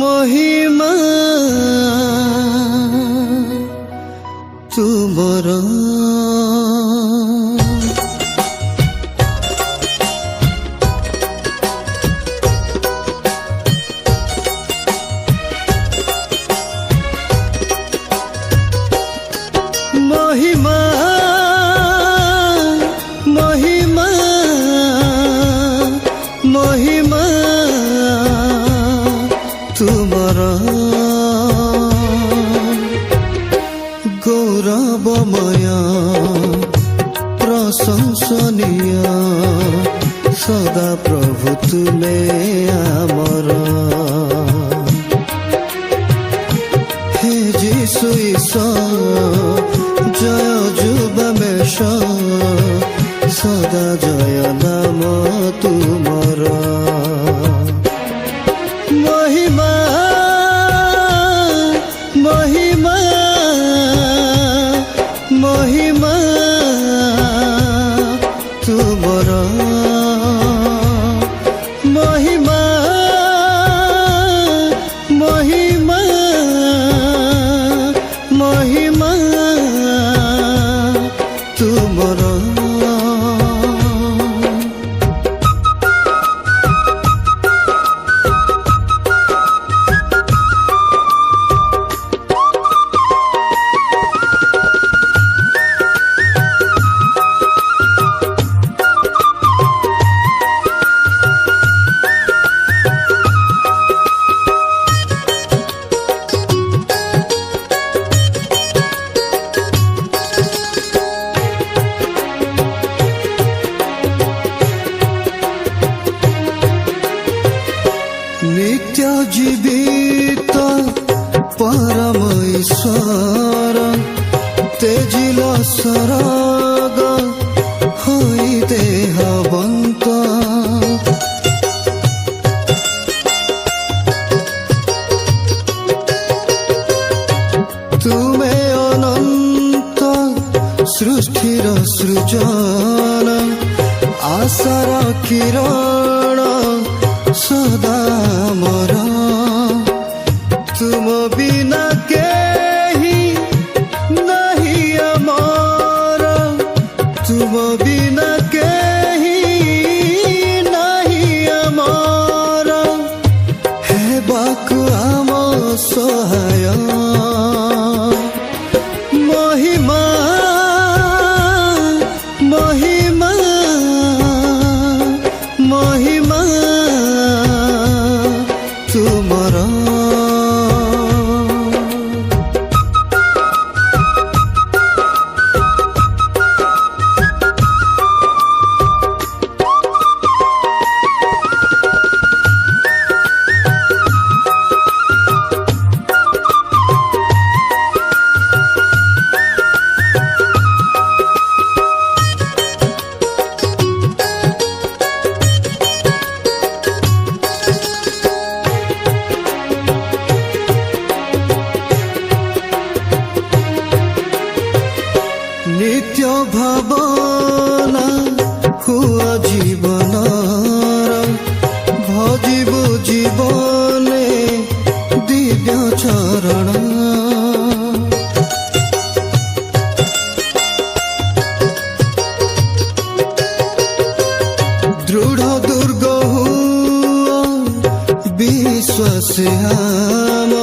महिमा तुमर महिमा महिमा महिमा तुमर गौरवमय प्रशंसनीय सदा प्रभु तुमे आमर हे जीशु जय जुबमेश सदा जय नाम तुमर महिमा महिमा महिमा तुमर महिमा महिमा महिमा तुमर नित्य जीवित परम ईश्वर तेजिल सरग होई देहवंत तुमे अनंत सृष्टिर सृजन आशार किरण सदा मोर तुम बिना केही नहीं अमर तुम बिना केही नहीं अमर हे बाकु आम सहाय महिमा महिमा महिमा तुमर नित्य भावना हुआ जीवनर भजिब जीवने दिव्य चरण दृढ़ दुर्ग हुआ विश्वास हम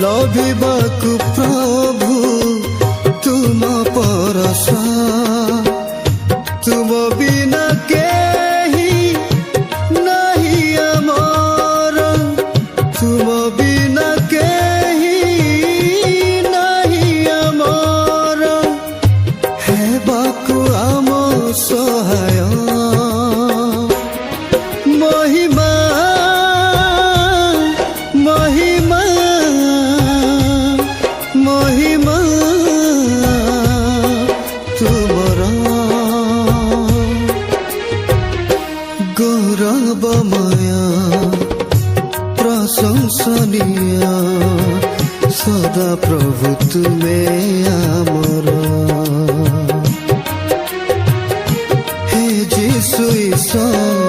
लभिबाकु प्रभु तुम परस तुम बिना केही नहीं अमर तुम बिना केही नहीं अमर हे बाकु आम सहाय महिमा महिमा महिमा तुमर गौरवमय प्रशंसनीय सदा प्रभु तुमे आमर हे जीशु ईश्वर